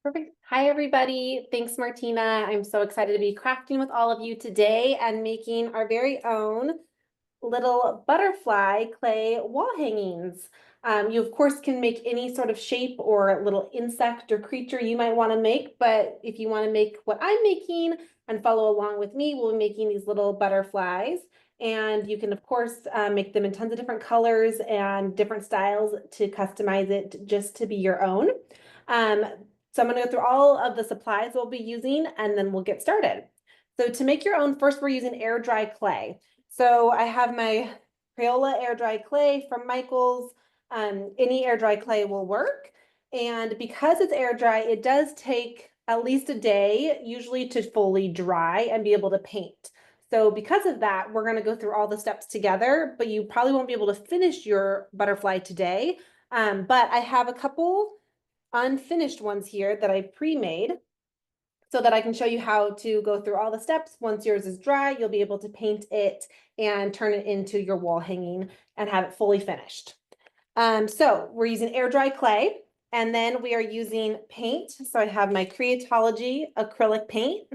Perfect. Hi, everybody. Thanks, Martina. I'm so excited to be crafting with all of you today and making our very own little butterfly clay wall hangings. You, of course, can make any sort of shape or little insect or creature you might want to make, but if you want to make what I'm making and follow along with me, we'll be making these little butterflies. And you can, of course, make them in tons of different colors and different styles to customize it just to be your own. Um, so I'm going to go through all of the supplies we'll be using, and then we'll get started. So to make your own, first we're using air dry clay. So I have my Crayola air dry clay from Michaels. Any air dry clay will work. And because it's air dry, it does take at least a day, usually to fully dry and be able to paint. So because of that, we're going to go through all the steps together, but you probably won't be able to finish your butterfly today. But I have a couple unfinished ones here that I pre-made so that I can show you how to go through all the steps. Once yours is dry, you'll be able to paint it and turn it into your wall hanging and have it fully finished. So we're using air dry clay, and then we are using paint. So I have my Creatology acrylic paint.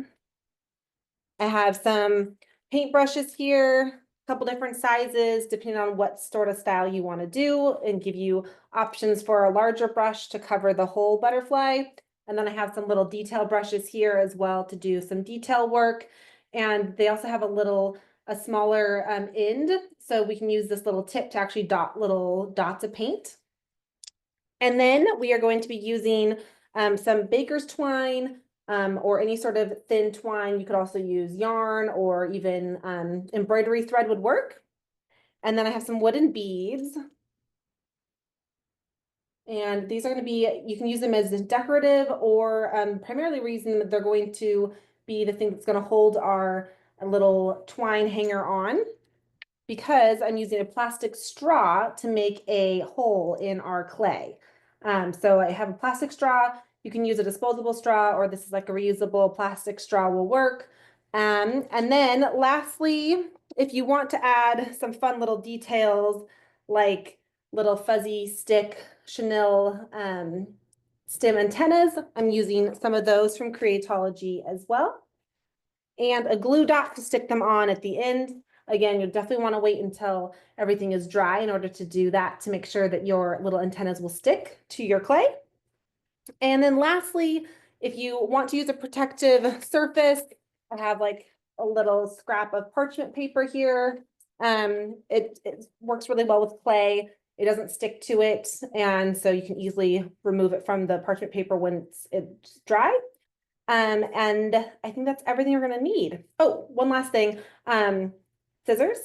I have some paintbrushes here, a couple different sizes, depending on what sort of style you want to do, and give you options for a larger brush to cover the whole butterfly. And then I have some little detail brushes here as well to do some detail work. And they also have a smaller end, so we can use this little tip to actually dot little dots of paint. And then we are going to be using some baker's twine, or any sort of thin twine. You could also use yarn or even embroidery thread would work. And then I have some wooden beads. And these are going to be, you can use them as decorative, or primarily reason that they're going to be the thing that's going to hold our little twine hanger on, because I'm using a plastic straw to make a hole in our clay. So I have a plastic straw. You can use a disposable straw, or this is like a reusable plastic straw will work. And then lastly, if you want to add some fun little details like little fuzzy stick chenille stem antennas, I'm using some of those from Creatology as well. And a glue dot to stick them on at the end. Again, you'll definitely want to wait until everything is dry in order to do that, to make sure that your little antennas will stick to your clay. And then lastly, if you want to use a protective surface, I have like a little scrap of parchment paper here. It works really well with clay. It doesn't stick to it, and so you can easily remove it from the parchment paper when it's dry. And I think that's everything you're gonna need. Oh, one last thing, scissors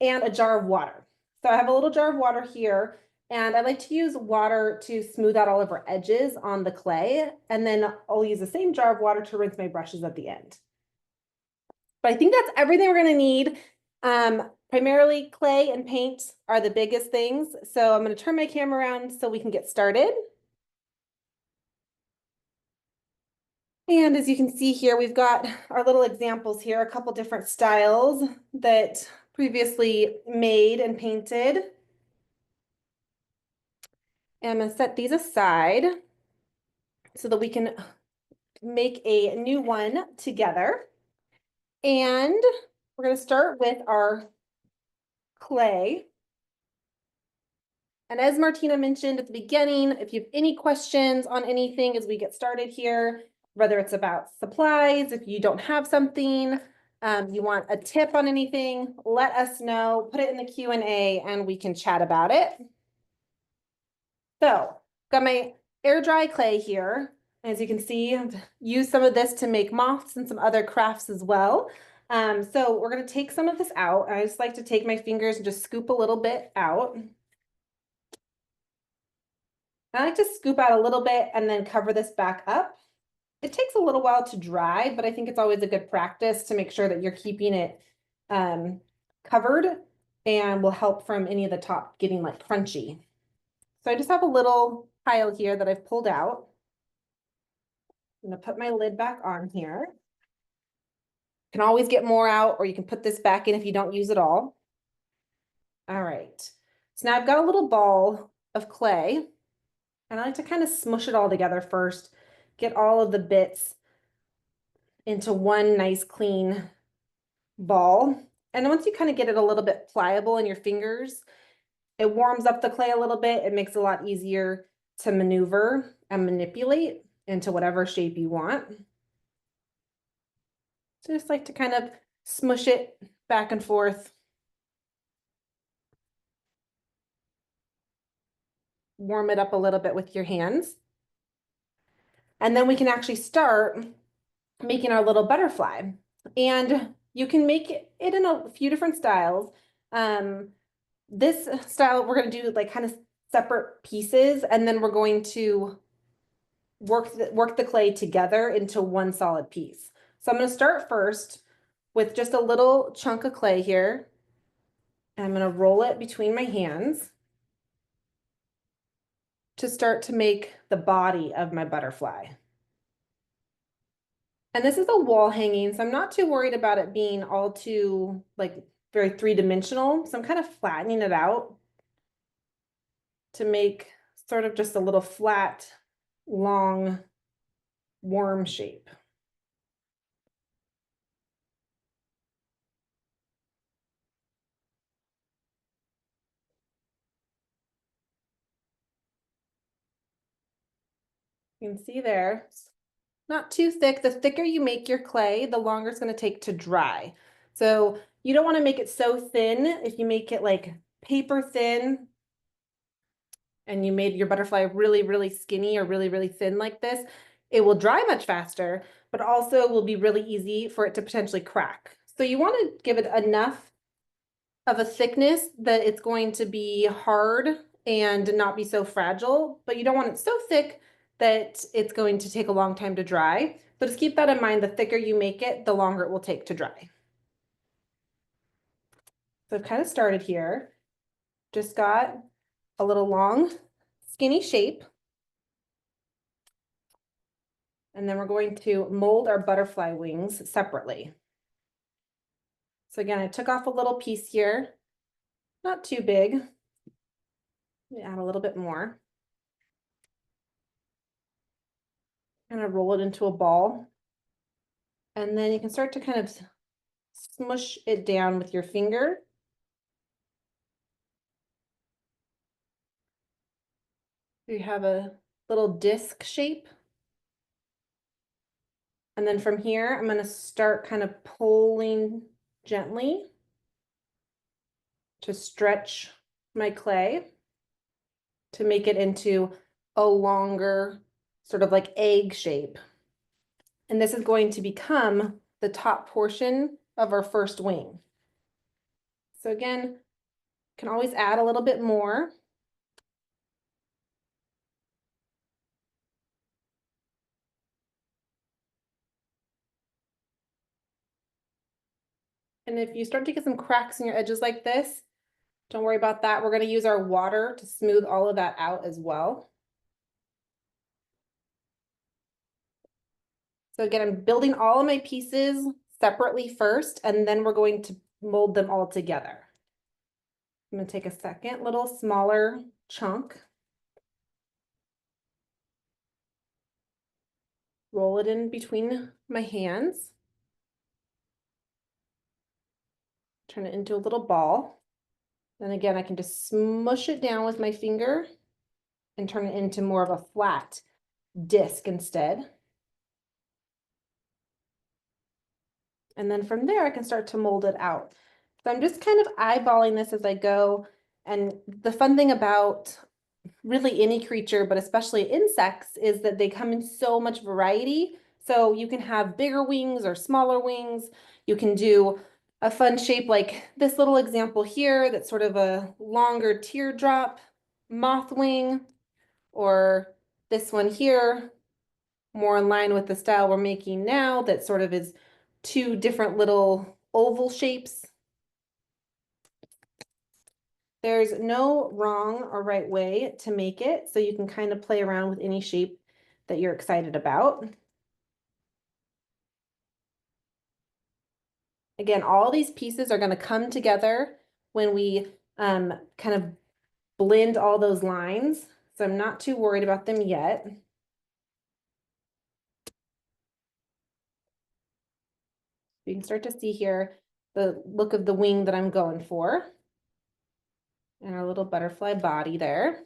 and a jar of water. So I have a little jar of water here, and I like to use water to smooth out all of our edges on the clay. And then I'll use the same jar of water to rinse my brushes at the end. But I think that's everything we're gonna need. Primarily clay and paint are the biggest things. So I'm gonna turn my camera around so we can get started. And as you can see here, we've got our little examples here, a couple different styles that previously made and painted. And I'm going to set these aside so that we can make a new one together. And we're going to start with our clay. And as Martina mentioned at the beginning, if you have any questions on anything as we get started here, whether it's about supplies, if you don't have something, you want a tip on anything, let us know, put it in the Q&A and we can chat about it. So, got my air dry clay here. As you can see, I've used some of this to make moths and some other crafts as well. So we're going to take some of this out. I just like to take my fingers and just scoop a little bit out. I like to scoop out a little bit and then cover this back up. It takes a little while to dry, but I think it's always a good practice to make sure that you're keeping it covered, and will help from any of the top getting like crunchy. So I just have a little pile here that I've pulled out. I'm gonna put my lid back on here. You can always get more out, or you can put this back in if you don't use it all. All right, so now I've got a little ball of clay, and I like to kind of smush it all together first get all of the bits into one nice clean ball. And once you kind of get it a little bit pliable in your fingers, it warms up the clay a little bit. It makes it a lot easier to maneuver and manipulate into whatever shape you want. So just like to kind of smush it back and forth. Warm it up a little bit with your hands. And then we can actually start making our little butterfly. And you can make it in a few different styles. This style, we're going to do like kind of separate pieces, and then we're going to work the clay together into one solid piece. So I'm going to start first with just a little chunk of clay here. And I'm going to roll it between my hands to start to make the body of my butterfly. And this is a wall hanging, so I'm not too worried about it being all too like very three-dimensional. So I'm kind of flattening it out to make sort of just a little flat, long worm shape. You can see there, not too thick. The thicker you make your clay, the longer it's going to take to dry. So you don't want to make it so thin. If you make it like paper thin and you made your butterfly really, really skinny or really, really thin like this, it will dry much faster, but also will be really easy for it to potentially crack. So you want to give it enough of a thickness that it's going to be hard and not be so fragile, but you don't want it so thick that it's going to take a long time to dry. So just keep that in mind. The thicker you make it, the longer it will take to dry. So I've kind of started here. Just got a little long, skinny shape. And then we're going to mold our butterfly wings separately. So again, I took off a little piece here, not too big. Let me add a little bit more. And I roll it into a ball. And then you can start to kind of smush it down with your finger. You have a little disc shape. And then from here, I'm going to start kind of pulling gently to stretch my clay to make it into a longer sort of like egg shape. And this is going to become the top portion of our first wing. So again, can always add a little bit more. And if you start to get some cracks in your edges like this, don't worry about that. We're going to use our water to smooth all of that out as well. So again, I'm building all of my pieces separately first, and then we're going to mold them all together. I'm going to take a second little smaller chunk, roll it in between my hands, turn it into a little ball. Then again, I can just smush it down with my finger and turn it into more of a flat disc instead. And then from there, I can start to mold it out. So I'm just kind of eyeballing this as I go. And the fun thing about really any creature, but especially insects, is that they come in so much variety. So you can have bigger wings or smaller wings. You can do a fun shape like this little example here that's sort of a longer teardrop moth wing, or this one here, more in line with the style we're making now, that sort of is two different little oval shapes. There's no wrong or right way to make it, so you can kind of play around with any shape that you're excited about. Again, all these pieces are going to come together when we kind of blend all those lines, so I'm not too worried about them yet. You can start to see here the look of the wing that I'm going for. And our little butterfly body there.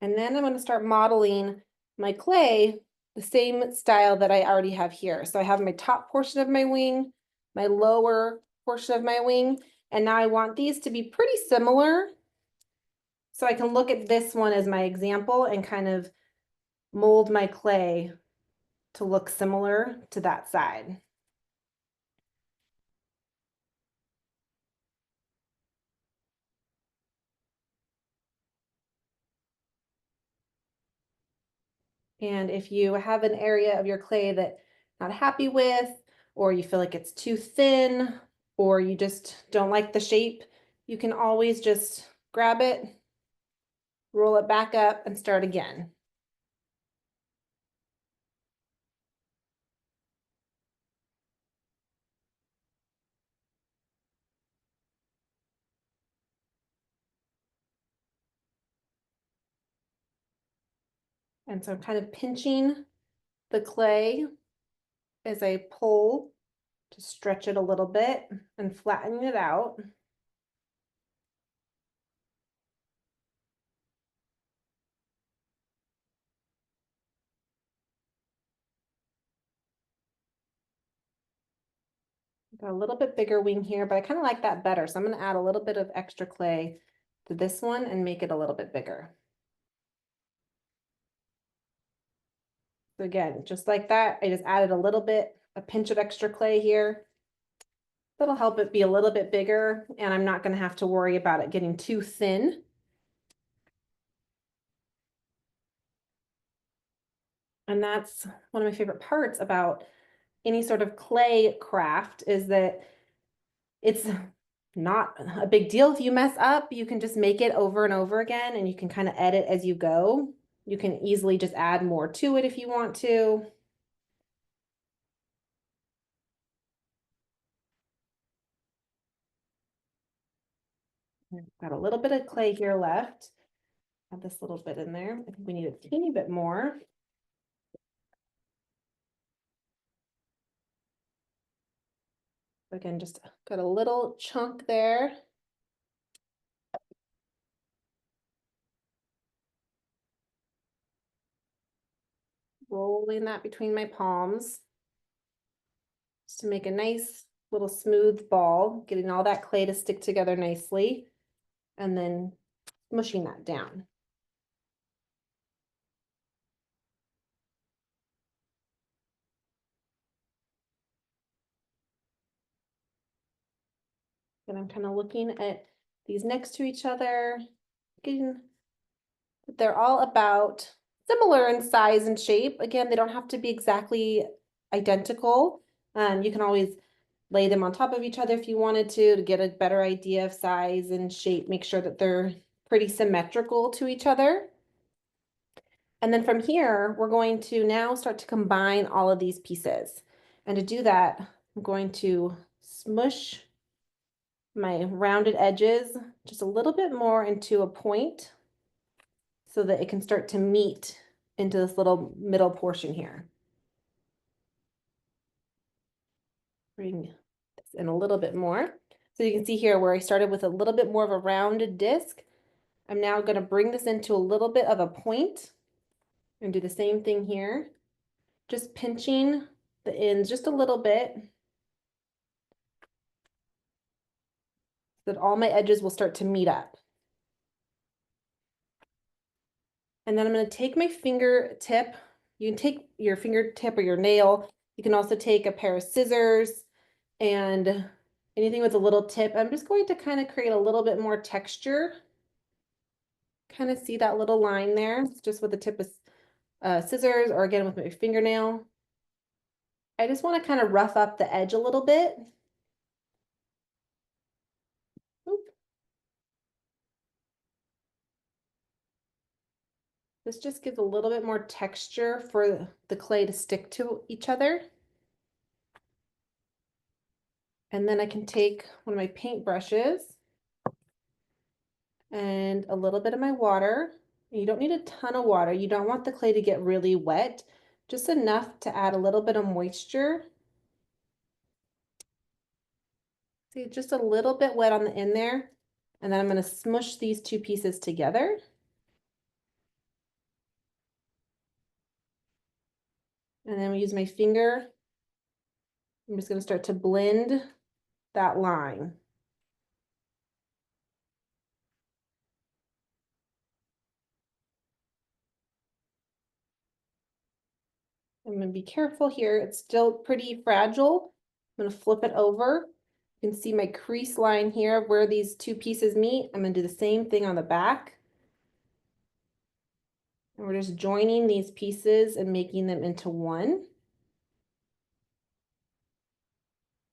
And then I'm going to start modeling my clay the same style that I already have here. So I have my top portion of my wing, my lower portion of my wing, and now I want these to be pretty similar. So I can look at this one as my example and kind of mold my clay to look similar to that side. And if you have an area of your clay that you're not happy with, or you feel like it's too thin, or you just don't like the shape, you can always just grab it, roll it back up, and start again. And so I'm kind of pinching the clay as I pull to stretch it a little bit and flatten it out. Got a little bit bigger wing here, but I kind of like that better. So I'm going to add a little bit of extra clay to this one and make it a little bit bigger. So again, just like that, I just added a little bit, a pinch of extra clay here. That'll help it be a little bit bigger, and I'm not going to have to worry about it getting too thin. And that's one of my favorite parts about any sort of clay craft is that it's not a big deal if you mess up. You can just make it over and over again, and you can kind of edit as you go. You can easily just add more to it if you want to. Got a little bit of clay here left. Add this little bit in there. I think we need a teeny bit more. Again, just got a little chunk there. Rolling that between my palms just to make a nice little smooth ball, getting all that clay to stick together nicely, and then smushing that down. And I'm kind of looking at these next to each other, getting they're all about similar in size and shape. Again, they don't have to be exactly identical. You can always lay them on top of each other if you wanted to get a better idea of size and shape. Make sure that they're pretty symmetrical to each other. And then from here, we're going to now start to combine all of these pieces. And to do that, I'm going to smush my rounded edges just a little bit more into a point so that it can start to meet into this little middle portion here. Bring this in a little bit more. So you can see here where I started with a little bit more of a rounded disc. I'm now going to bring this into a little bit of a point and do the same thing here. Just pinching the ends just a little bit so that all my edges will start to meet up. And then I'm going to take my fingertip. You can take your fingertip or your nail. You can also take a pair of scissors and anything with a little tip. I'm just going to kind of create a little bit more texture. Kind of see that little line there, just with the tip of scissors or again with my fingernail. I just want to kind of rough up the edge a little bit. Oop. This just gives a little bit more texture for the clay to stick to each other. And then I can take one of my paint brushes and a little bit of my water. You don't need a ton of water. You don't want the clay to get really wet, just enough to add a little bit of moisture. See, just a little bit wet on the end there. And then I'm going to smush these two pieces together. And then we use my finger. I'm just going to start to blend that line. I'm going to be careful here. It's still pretty fragile. I'm going to flip it over. You can see my crease line here where these two pieces meet. I'm going to do the same thing on the back. And we're just joining these pieces and making them into one.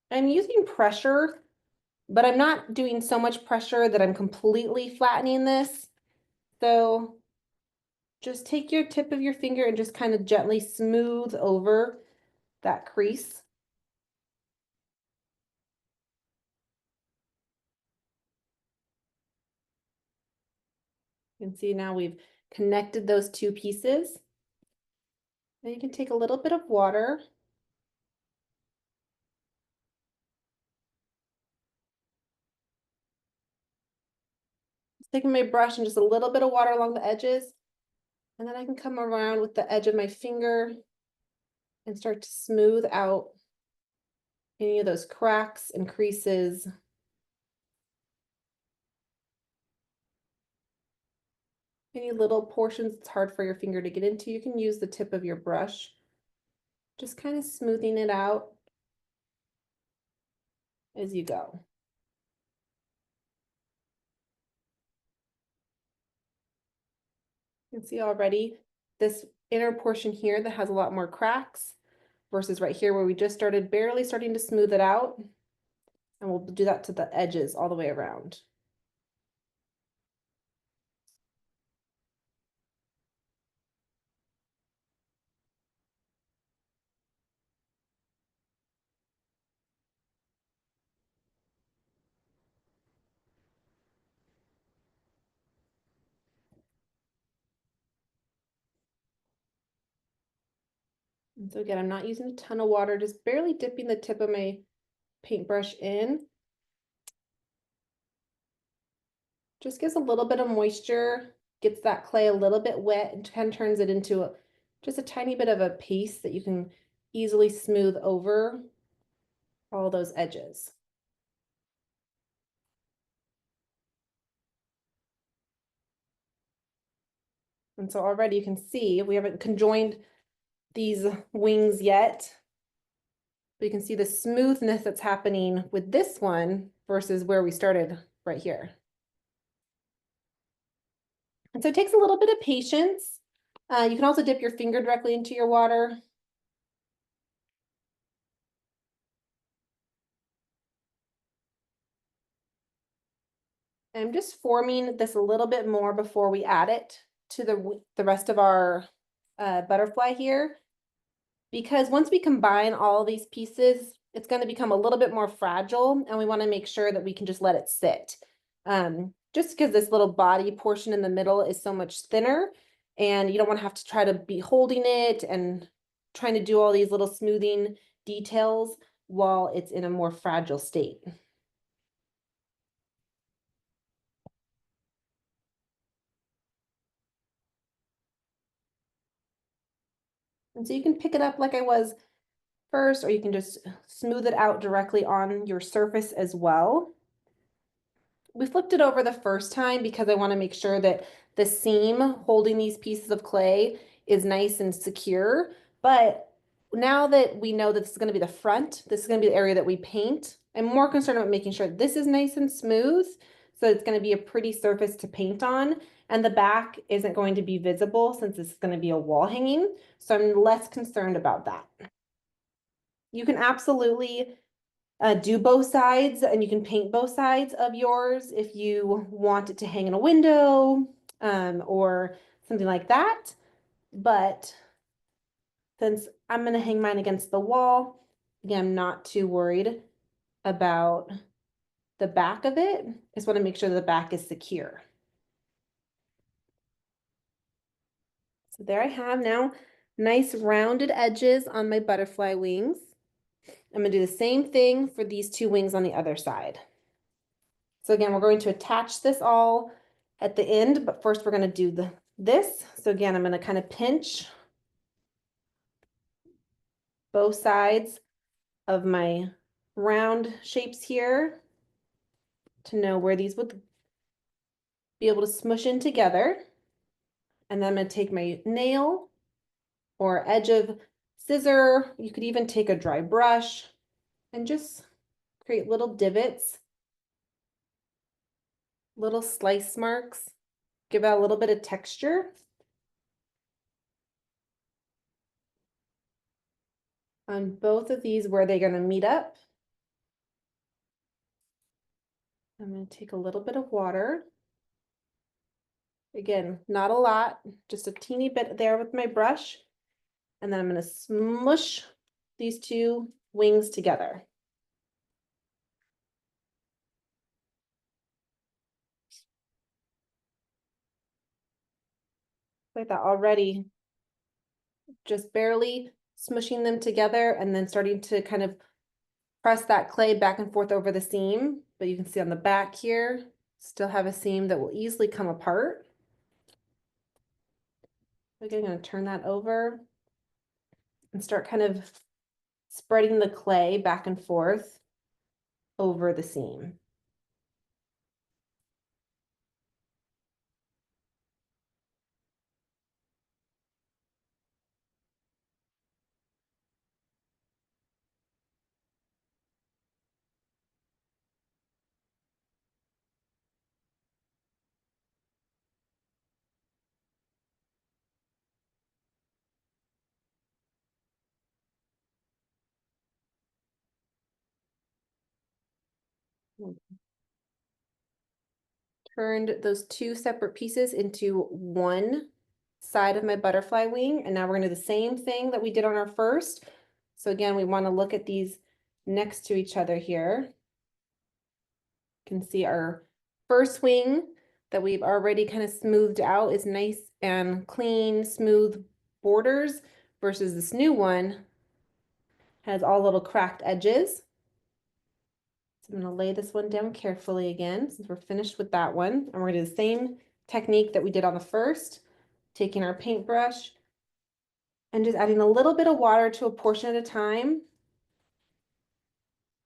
I'm using pressure, but I'm not doing so much pressure that I'm completely flattening this. So just take your tip of your finger and just kind of gently smooth over that crease. You can see now we've connected those two pieces. Then you can take a little bit of water. Just taking my brush and just a little bit of water along the edges. And then I can come around with the edge of my finger and start to smooth out any of those cracks and creases. Any little portions it's hard for your finger to get into, you can use the tip of your brush. Just kind of smoothing it out as you go. You can see already this inner portion here that has a lot more cracks versus right here where we just started barely starting to smooth it out. And we'll do that to the edges all the way around. And so again, I'm not using a ton of water, just barely dipping the tip of my paintbrush in. Just gives a little bit of moisture, gets that clay a little bit wet, and kind of turns it into just a tiny bit of a paste that you can easily smooth over all those edges. And so already you can see we haven't conjoined these wings yet, but you can see the smoothness that's happening with this one versus where we started right here. And so it takes a little bit of patience. You can also dip your finger directly into your water. I'm just forming this a little bit more before we add it to the rest of our butterfly here. Because once we combine all these pieces, it's going to become a little bit more fragile, and we want to make sure that we can just let it sit. Just because this little body portion in the middle is so much thinner, and you don't want to have to try to be holding it and trying to do all these little smoothing details while it's in a more fragile state. And so you can pick it up like I was first, or you can just smooth it out directly on your surface as well. We flipped it over the first time because I want to make sure that the seam holding these pieces of clay is nice and secure. But now that we know that this is going to be the front, this is going to be the area that we paint, I'm more concerned about making sure this is nice and smooth. So it's going to be a pretty surface to paint on. And the back isn't going to be visible since it's going to be a wall hanging. So I'm less concerned about that. You can absolutely do both sides, and you can paint both sides of yours if you want it to hang in a window or something like that. But since I'm going to hang mine against the wall, again, I'm not too worried about the back of it. I just want to make sure the back is secure. So there I have now nice rounded edges on my butterfly wings. I'm gonna do the same thing for these two wings on the other side. So again, we're going to attach this all at the end, but first we're gonna do this. So again, I'm gonna kind of pinch both sides of my round shapes here to know where these would be able to smush in together. And then I'm gonna take my nail or edge of scissor. You could even take a dry brush and just create little divots, little slice marks, give it a little bit of texture. On both of these where they're gonna meet up. I'm gonna take a little bit of water. Again, not a lot, just a teeny bit there with my brush. And then I'm gonna smush these two wings together. Like that already, just barely smushing them together and then starting to kind of press that clay back and forth over the seam. But you can see on the back here, still have a seam that will easily come apart. Again, I'm gonna turn that over and start kind of spreading the clay back and forth over the seam. Turned those two separate pieces into one side of my butterfly wing. And now we're gonna do the same thing that we did on our first. So again, we wanna look at these next to each other here. You can see our first wing that we've already kind of smoothed out is nice and clean, smooth borders versus this new one has all little cracked edges. So I'm gonna lay this one down carefully again, since we're finished with that one. And we're gonna do the same technique that we did on the first, taking our paintbrush and just adding a little bit of water to a portion at a time.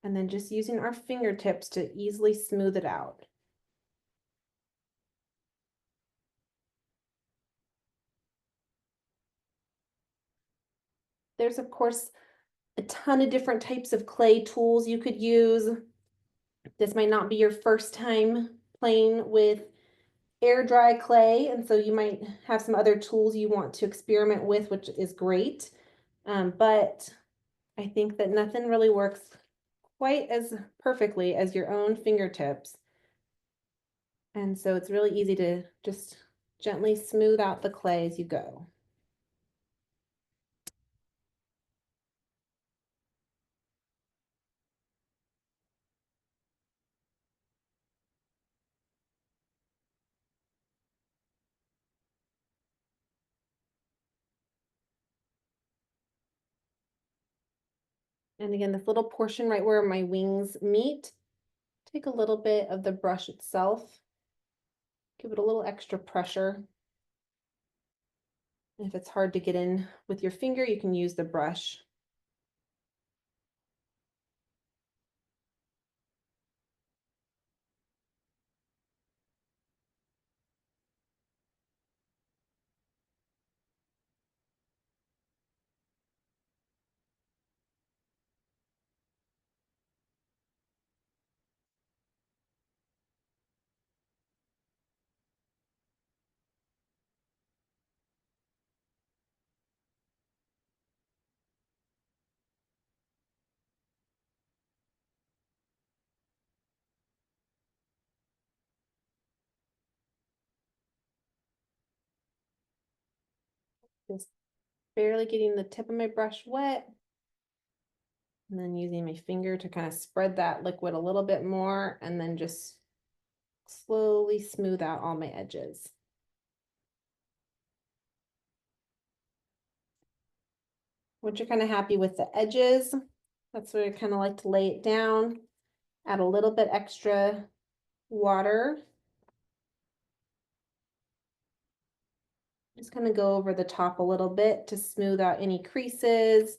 And then just using our fingertips to easily smooth it out. There's of course a ton of different types of clay tools you could use. This might not be your first time playing with air dry clay, and so you might have some other tools you want to experiment with, which is great. But I think that nothing really works quite as perfectly as your own fingertips. And so it's really easy to just gently smooth out the clay as you go. And again, this little portion right where my wings meet, take a little bit of the brush itself, give it a little extra pressure. If it's hard to get in with your finger, you can use the brush. Just barely getting the tip of my brush wet. And then using my finger to kind of spread that liquid a little bit more and then just slowly smooth out all my edges. Once you're kind of happy with the edges, that's where I kind of like to lay it down, add a little bit extra water. Just kind of go over the top a little bit to smooth out any creases.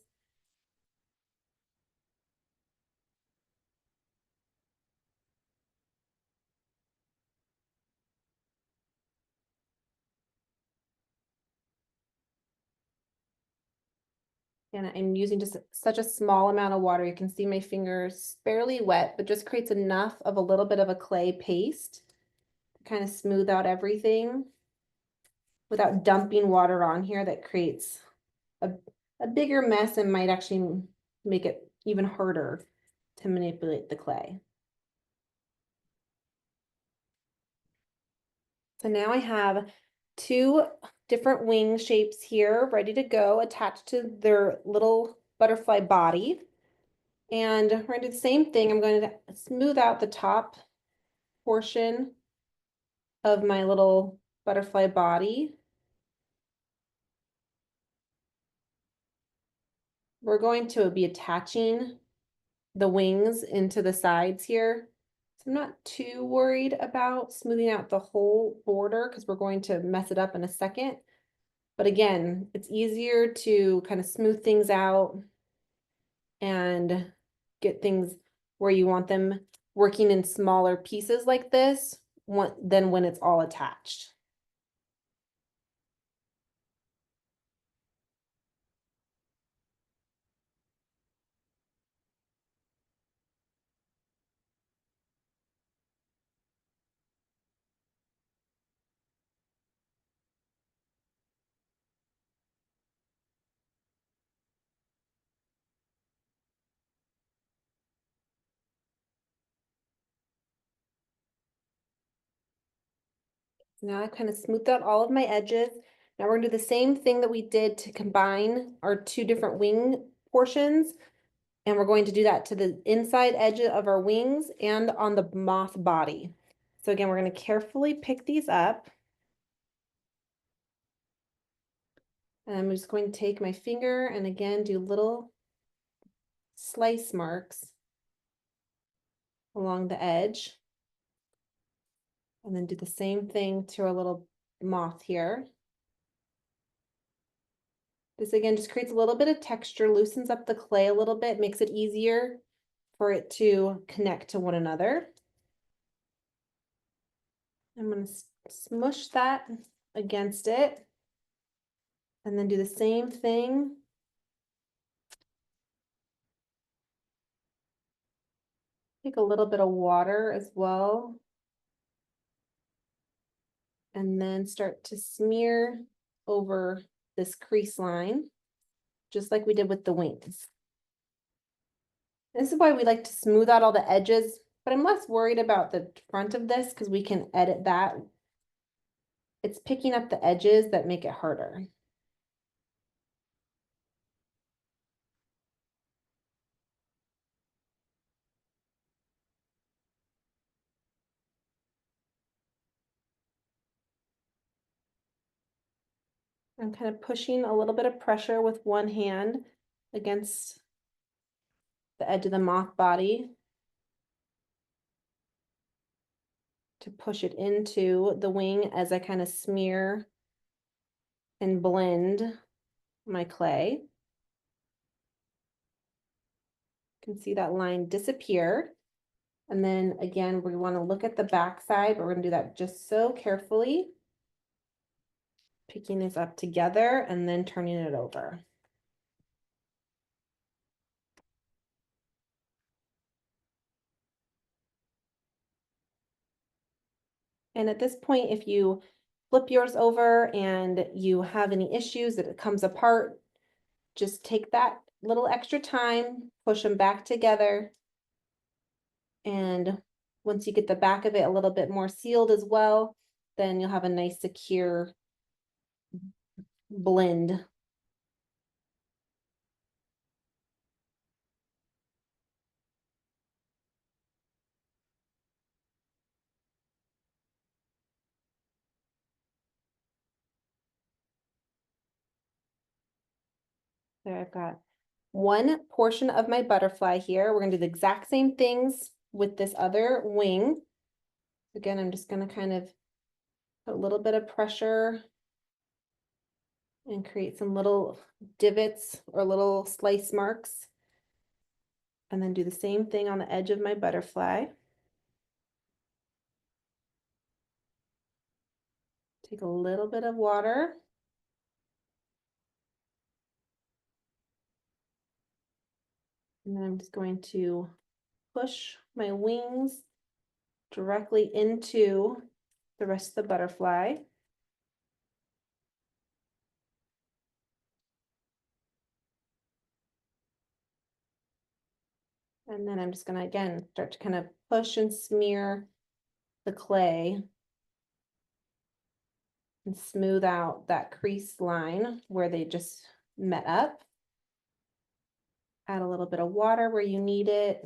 And I'm using just such a small amount of water. You can see my fingers barely wet, but just creates enough of a little bit of a clay paste to kind of smooth out everything without dumping water on here that creates a, a bigger mess and might actually make it even harder to manipulate the clay. So now I have two different wing shapes here ready to go, attached to their little butterfly body. And we're going to do the same thing. I'm going to smooth out the top portion of my little butterfly body. We're going to be attaching the wings into the sides here. So I'm not too worried about smoothing out the whole border because we're going to mess it up in a second. But again, it's easier to kind of smooth things out and get things where you want them working in smaller pieces like this than when it's all attached. Now I've kind of smoothed out all of my edges. Now we're gonna do the same thing that we did to combine our two different wing portions. And we're going to do that to the inside edge of our wings and on the moth body. So again, we're gonna carefully pick these up. And I'm just going to take my finger and again, do little slice marks along the edge. And then do the same thing to our little moth here. This again just creates a little bit of texture, loosens up the clay a little bit, makes it easier for it to connect to one another. I'm going to smush that against it and then do the same thing. Take a little bit of water as well. And then start to smear over this crease line, just like we did with the wings. This is why we like to smooth out all the edges, but I'm less worried about the front of this because we can edit that. It's picking up the edges that make it harder. I'm kind of pushing a little bit of pressure with one hand against the edge of the moth body to push it into the wing as I kind of smear and blend my clay. You can see that line disappear. And then again, we want to look at the back side, but we're going to do that just so carefully. Picking this up together and then turning it over. And at this point, if you flip yours over and you have any issues that it comes apart, just take that little extra time, push them back together. And once you get the back of it a little bit more sealed as well, then you'll have a nice secure blend. There, I've got one portion of my butterfly here. We're gonna do the exact same things with this other wing. Again, I'm just gonna kind of put a little bit of pressure and create some little divots or little slice marks. And then do the same thing on the edge of my butterfly. Take a little bit of water. And then I'm just going to push my wings directly into the rest of the butterfly. And then I'm just gonna, again, start to kind of push and smear the clay and smooth out that crease line where they just met up. Add a little bit of water where you need it.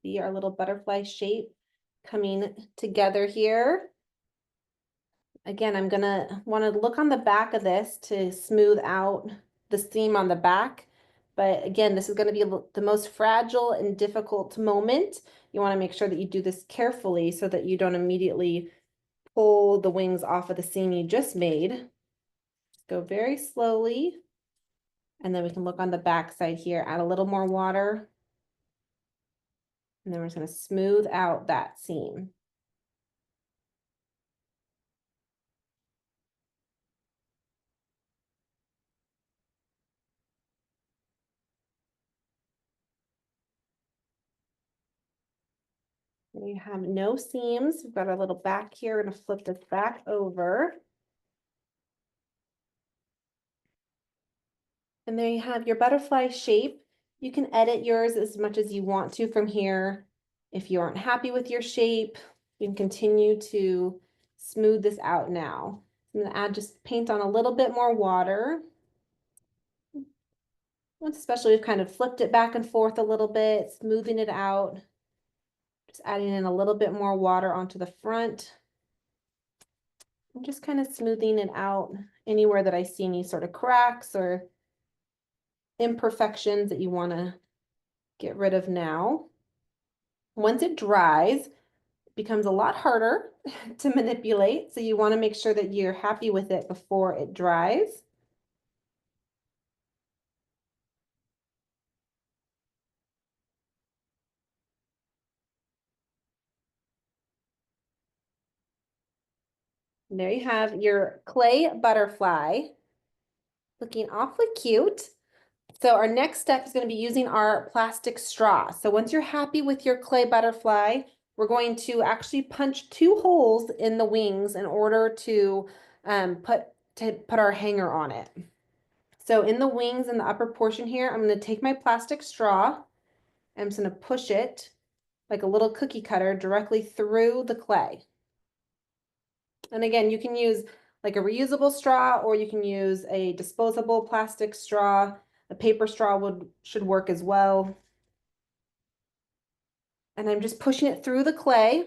See our little butterfly shape coming together here. Again, I'm gonna want to look on the back of this to smooth out the seam on the back. But again, this is going to be the most fragile and difficult moment. You want to make sure that you do this carefully so that you don't immediately pull the wings off of the seam you just made. Just go very slowly. And then we can look on the back side here, add a little more water. And then we're just going to smooth out that seam. We have no seams. We've got our little back here. We're going to flip this back over. And there you have your butterfly shape. You can edit yours as much as you want to from here. If you aren't happy with your shape, you can continue to smooth this out now. I'm going to add just paint on a little bit more water. Once especially we've kind of flipped it back and forth a little bit, smoothing it out. Just adding in a little bit more water onto the front. I'm just kind of smoothing it out anywhere that I see any sort of cracks or imperfections that you want to get rid of now. Once it dries, it becomes a lot harder to manipulate. So you want to make sure that you're happy with it before it dries. And there you have your clay butterfly, looking awfully cute. So our next step is going to be using our plastic straw. So once you're happy with your clay butterfly, we're going to actually punch 2 holes in the wings in order to put our hanger on it. So in the wings in the upper portion here, I'm going to take my plastic straw. I'm just going to push it like a little cookie cutter directly through the clay. And again, you can use like a reusable straw, or you can use a disposable plastic straw. A paper straw should work as well. And I'm just pushing it through the clay,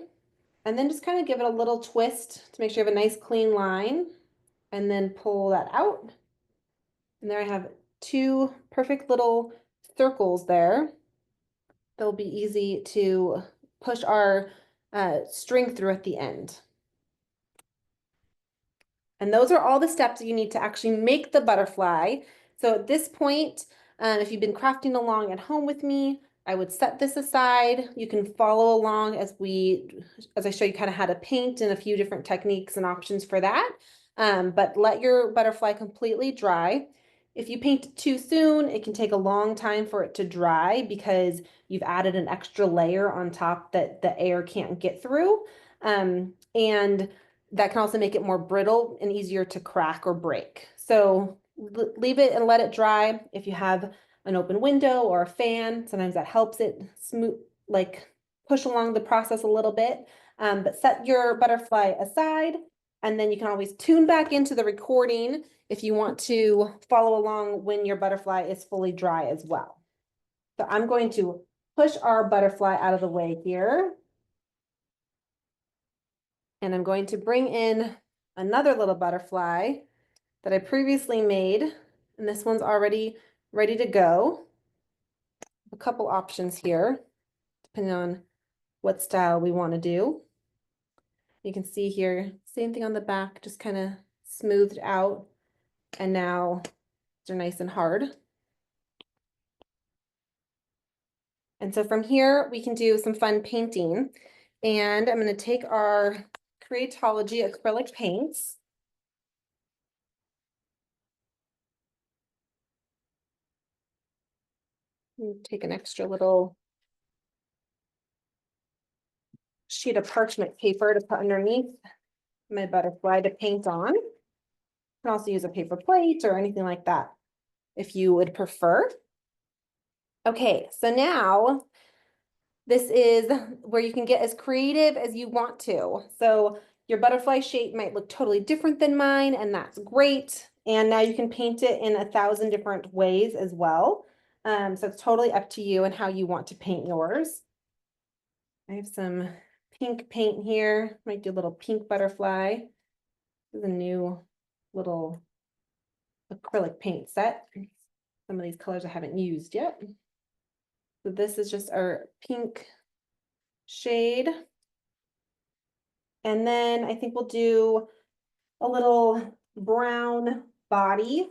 and then just kind of give it a little twist to make sure you have a nice clean line, and then pull that out. And there I have 2 perfect little circles there. They'll be easy to push our string through at the end. And those are all the steps that you need to actually make the butterfly. So at this point, if you've been crafting along at home with me, I would set this aside. You can follow along as I show you kind of how to paint and a few different techniques and options for that. But let your butterfly completely dry. If you paint too soon, it can take a long time for it to dry because you've added an extra layer on top that the air can't get through. And that can also make it more brittle and easier to crack or break. So leave it and let it dry. If you have an open window or a fan, sometimes that helps it smooth, like push along the process a little bit. But set your butterfly aside, and then you can always tune back into the recording if you want to follow along when your butterfly is fully dry as well. So I'm going to push our butterfly out of the way here. And I'm going to bring in another little butterfly that I previously made, and this one's already ready to go. A couple options here, depending on what style we want to do. You can see here, same thing on the back, just kind of smoothed out, and now they're nice and hard. And so from here, we can do some fun painting. And I'm going to take our Creatology acrylic paints. Take an extra little sheet of parchment paper to put underneath my butterfly to paint on. You can also use a paper plate or anything like that if you would prefer. Okay, so now this is where you can get as creative as you want to. So your butterfly shape might look totally different than mine, and that's great. And now you can paint it in 1,000 different ways as well. So it's totally up to you and how you want to paint yours. I have some pink paint here. Might do a little pink butterfly. This is a new little acrylic paint set. Some of these colors I haven't used yet. So this is just our pink shade. And then I think we'll do a little brown body.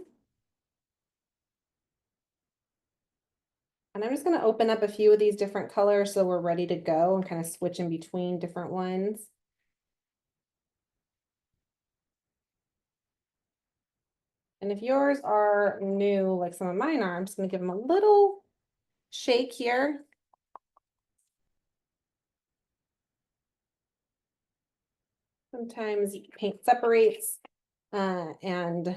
And I'm just going to open up a few of these different colors so we're ready to go and kind of switch in between different ones. And if yours are new, like some of mine are, I'm just going to give them a little shake here. Sometimes paint separates and want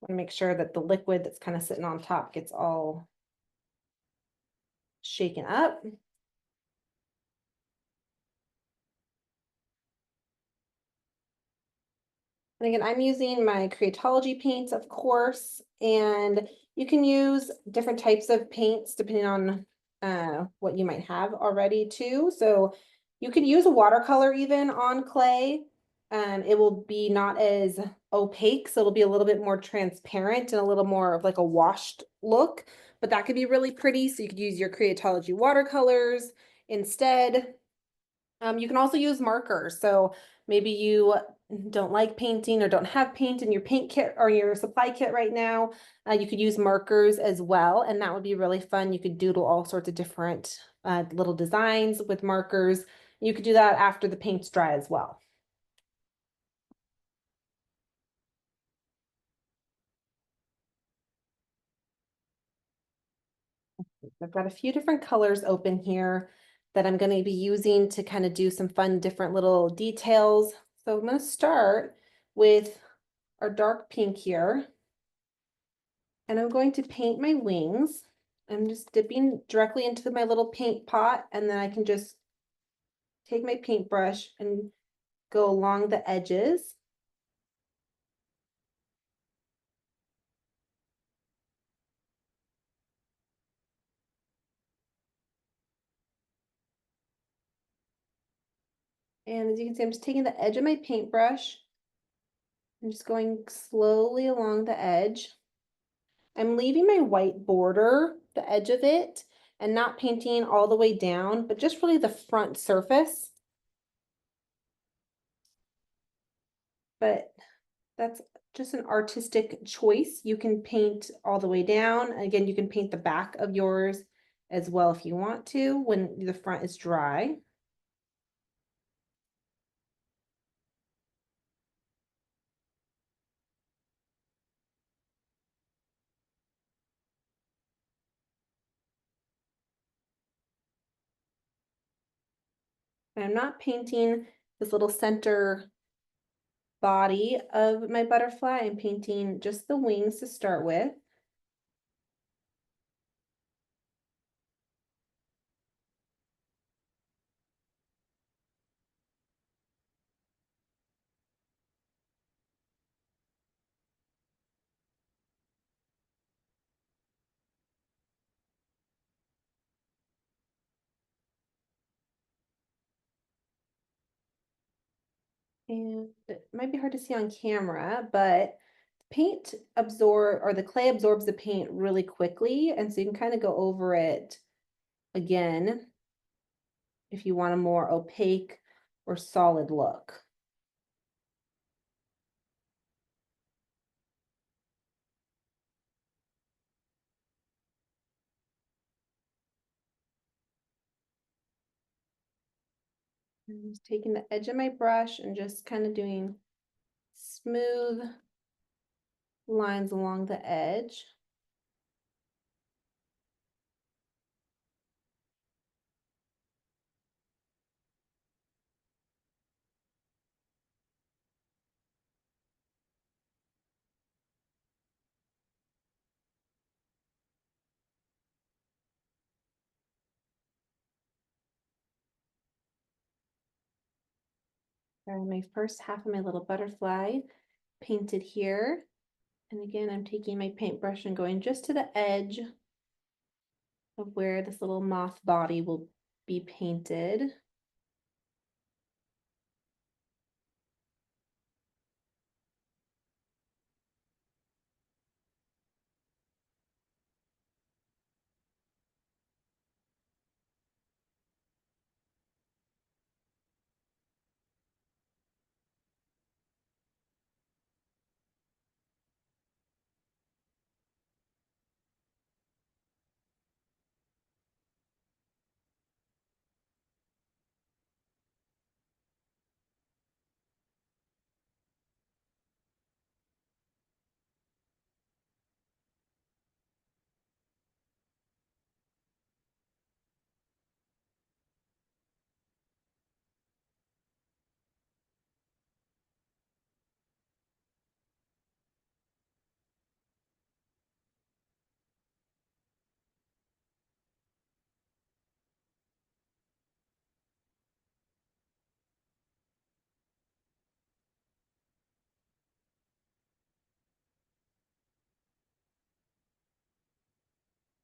to make sure that the liquid that's kind of sitting on top gets all shaken up. And again, I'm using my Creatology paints, of course, and you can use different types of paints depending on what you might have already too. So you could use a watercolor even on clay. It will be not as opaque, so it'll be a little bit more transparent and a little more of like a washed look, but that could be really pretty. So you could use your Creatology watercolors instead. You can also use markers. So maybe you don't like painting or don't have paint in your paint kit or your supply kit right now. You could use markers as well, and that would be really fun. You could doodle all sorts of different little designs with markers. You could do that after the paint's dry as well. I've got a few different colors open here that I'm going to be using to kind of do some fun different little details. So I'm going to start with our dark pink here. And I'm going to paint my wings. I'm just dipping directly into my little paint pot, and then I can just take my paintbrush and go along the edges. And as you can see, I'm just taking the edge of my paintbrush and just going slowly along the edge. I'm leaving my white border, the edge of it, and not painting all the way down, but just really the front surface. But that's just an artistic choice. You can paint all the way down. Again, you can paint the back of yours as well if you want to when the front is dry. And I'm not painting this little center body of my butterfly. I'm painting just the wings to start with. And it might be hard to see on camera, but paint absorb or the clay absorbs the paint really quickly. And so you can kind of go over it again if you want a more opaque or solid look. I'm just taking the edge of my brush and just kind of doing smooth lines along the edge. All right, my first half of my little butterfly painted here. And again, I'm taking my paintbrush and going just to the edge of where this little moth body will be painted.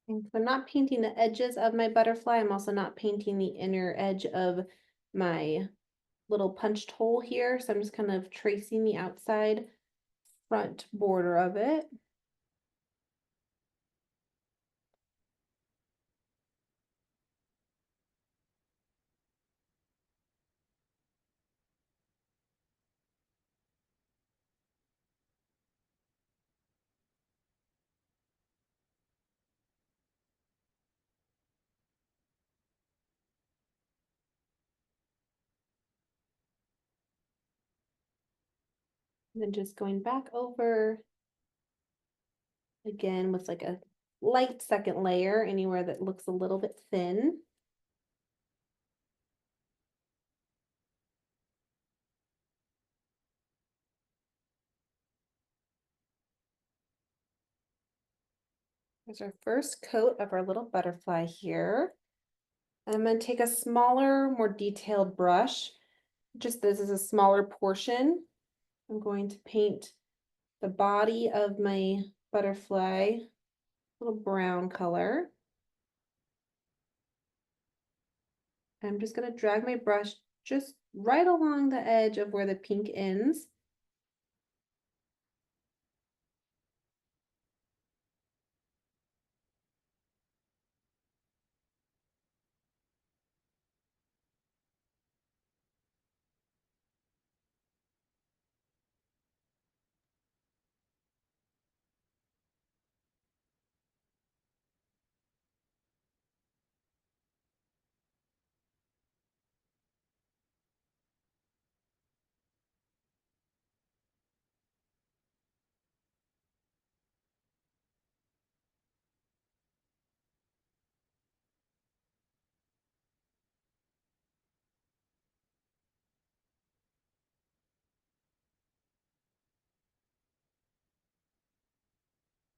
And so I'm not painting the edges of my butterfly. I'm also not painting the inner edge of my little punched hole here. So I'm just kind of tracing the outside front border of it. And then just going back over again with like a light second layer anywhere that looks a little bit thin. There's our first coat of our little butterfly here. I'm going to take a smaller, more detailed brush. Just this is a smaller portion. I'm going to paint the body of my butterfly, little brown color. I'm just going to drag my brush just right along the edge of where the pink ends.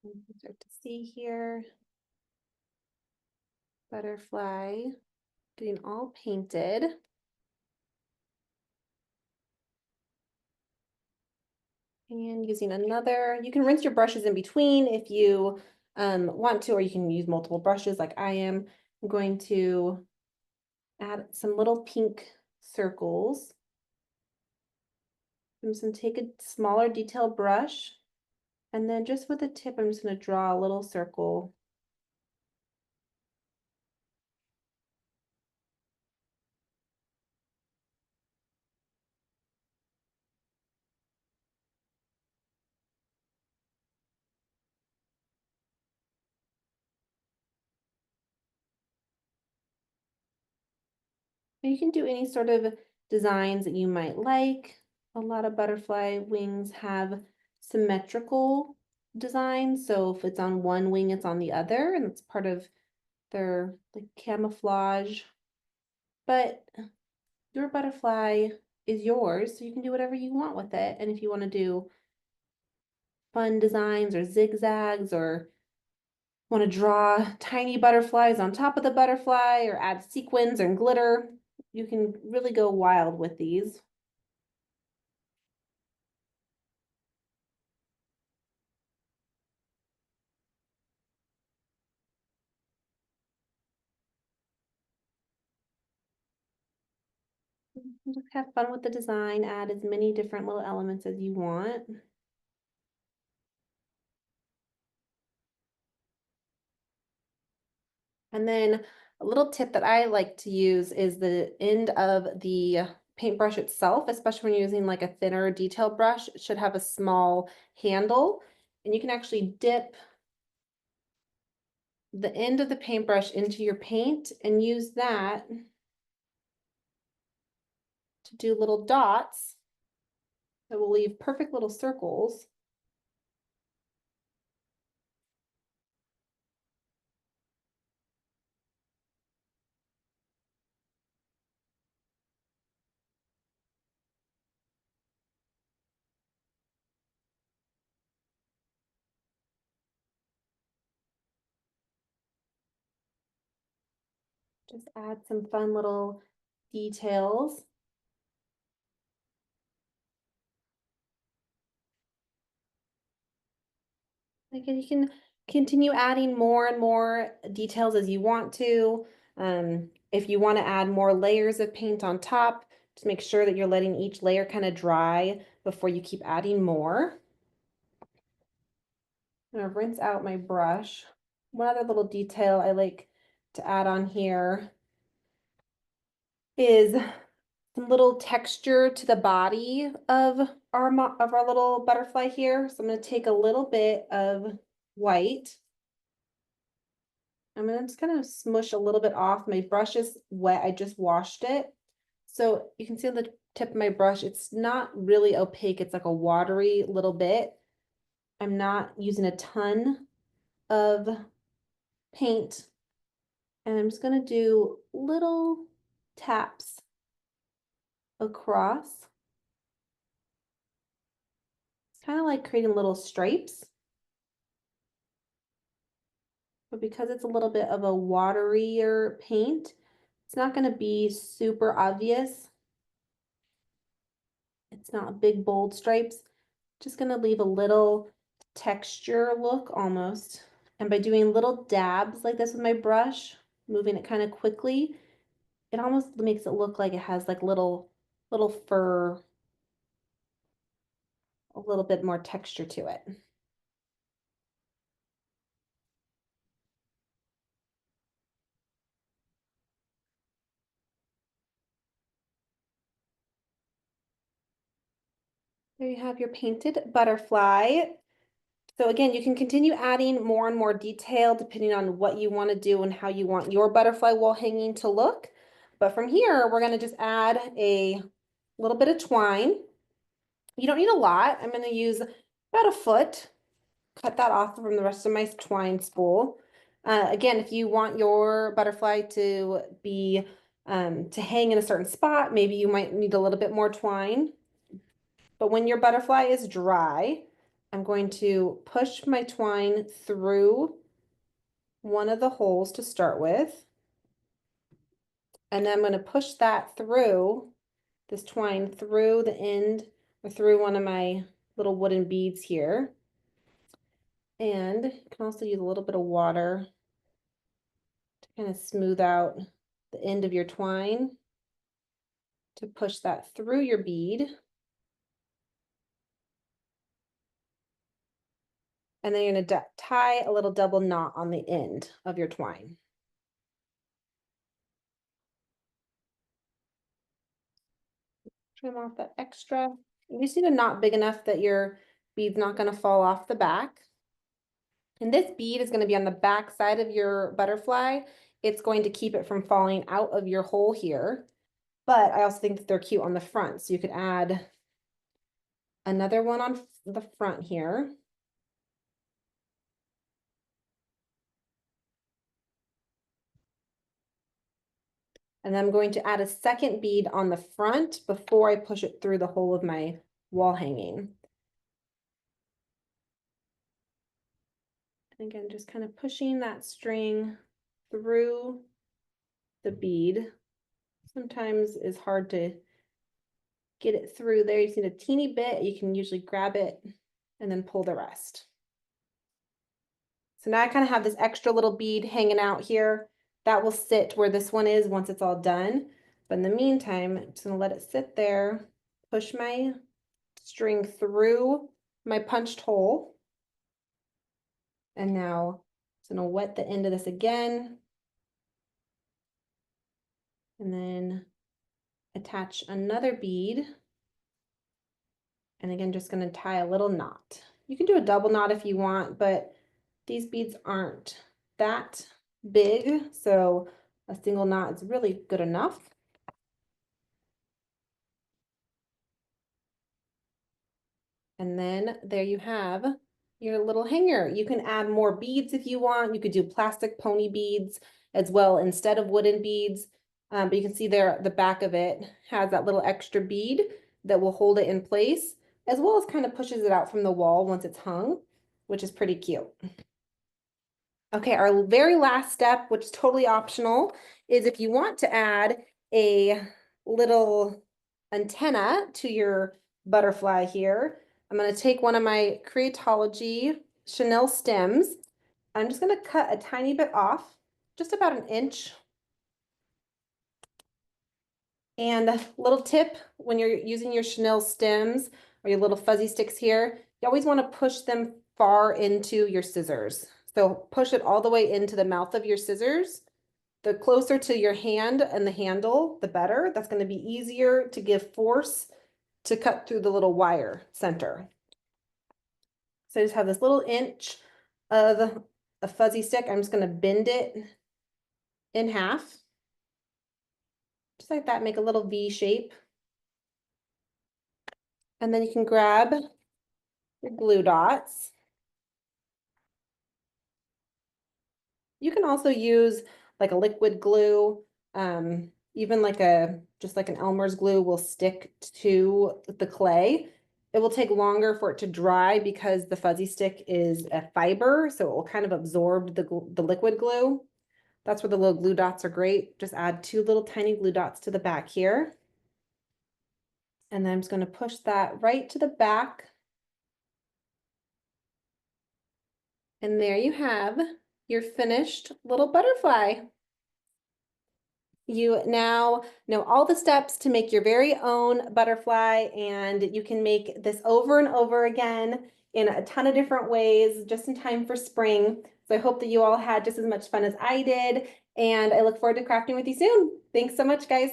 You can start to see here, butterfly getting all painted. And using another, you can rinse your brushes in between if you want to, or you can use multiple brushes like I am. I'm going to add some little pink circles. I'm just gonna take a smaller detail brush, and then just with a tip, I'm just gonna draw a little circle. You can do any sort of designs that you might like. A lot of butterfly wings have symmetrical designs. So if it's on one wing, it's on the other, and it's part of their like camouflage. But your butterfly is yours, so you can do whatever you want with it. And if you want to do fun designs or zigzags or want to draw tiny butterflies on top of the butterfly or add sequins and glitter, you can really go wild with these. Just have fun with the design, add as many different little elements as you want. And then a little tip that I like to use is the end of the paintbrush itself, especially when you're using like a thinner detail brush. It should have a small handle, and you can actually dip the end of the paintbrush into your paint and use that to do little dots that will leave perfect little circles. Just add some fun little details. Again, you can continue adding more and more details as you want to. If you want to add more layers of paint on top, just make sure that you're letting each layer kind of dry before you keep adding more. I'm gonna rinse out my brush. One other little detail I like to add on here is some little texture to the body of our little butterfly here. So I'm going to take a little bit of white. I'm going to just kind of smush a little bit off. My brush is wet. I just washed it. So you can see on the tip of my brush, it's not really opaque. It's like a watery little bit. I'm not using a ton of paint. And I'm just going to do little taps across. It's kind of like creating little stripes. But because it's a little bit of a waterier paint, it's not going to be super obvious. It's not big, bold stripes. Just going to leave a little texture look almost. And by doing little dabs like this with my brush, moving it kind of quickly, it almost makes it look like it has like little fur, a little bit more texture to it. There you have your painted butterfly. So again, you can continue adding more and more detail depending on what you want to do and how you want your butterfly wall hanging to look. But from here, we're going to just add a little bit of twine. You don't need a lot. I'm going to use about a foot. Cut that off from the rest of my twine spool. Again, if you want your butterfly to be to hang in a certain spot, maybe you might need a little bit more twine. But when your butterfly is dry, I'm going to push my twine through one of the holes to start with. And then I'm going to push that through, this twine through the end or through one of my little wooden beads here. And you can also use a little bit of water to kind of smooth out the end of your twine to push that through your bead. And then you're gonna tie a little double knot on the end of your twine. Trim off that extra. You just need a knot big enough that your bead's not gonna fall off the back. And this bead is gonna be on the back side of your butterfly. It's going to keep it from falling out of your hole here. But I also think that they're cute on the front. So you could add another one on the front here. And then I'm going to add a second bead on the front before I push it through the hole of my wall hanging. And again, just kind of pushing that string through the bead. Sometimes it's hard to get it through there. You just need a teeny bit. You can usually grab it and then pull the rest. So now I kind of have this extra little bead hanging out here. That will sit where this one is once it's all done. But in the meantime, I'm just gonna let it sit there, push my string through my punched hole. And now I'm gonna wet the end of this again. And then attach another bead. And again, just gonna tie a little knot. You can do a double knot if you want, but these beads aren't that big, so a single knot is really good enough. And then there you have your little hanger. You can add more beads if you want. You could do plastic pony beads as well instead of wooden beads. But you can see there the back of it has that little extra bead that will hold it in place, as well as kind of pushes it out from the wall once it's hung, which is pretty cute. Okay, our very last step, which is totally optional, is if you want to add a little antenna to your butterfly here, I'm going to take one of my Creatology chenille stems. I'm just going to cut a tiny bit off, just about an inch. And a little tip, when you're using your chenille stems or your little fuzzy sticks here, you always want to push them far into your scissors. So push it all the way into the mouth of your scissors. The closer to your hand and the handle, the better. That's going to be easier to give force to cut through the little wire center. So I just have this little inch of a fuzzy stick. I'm just going to bend it in half. Just like that, make a little V shape. And then you can grab your glue dots. You can also use like a liquid glue, even like just like an Elmer's glue will stick to the clay. It will take longer for it to dry because the fuzzy stick is a fiber, so it will kind of absorb the liquid glue. That's where the little glue dots are great. Just add 2 little tiny glue dots to the back here. And then I'm just going to push that right to the back. And there you have your finished little butterfly. You now know all the steps to make your very own butterfly, and you can make this over and over again in a ton of different ways just in time for spring. So I hope that you all had just as much fun as I did, and I look forward to crafting with you soon. Thanks so much, guys.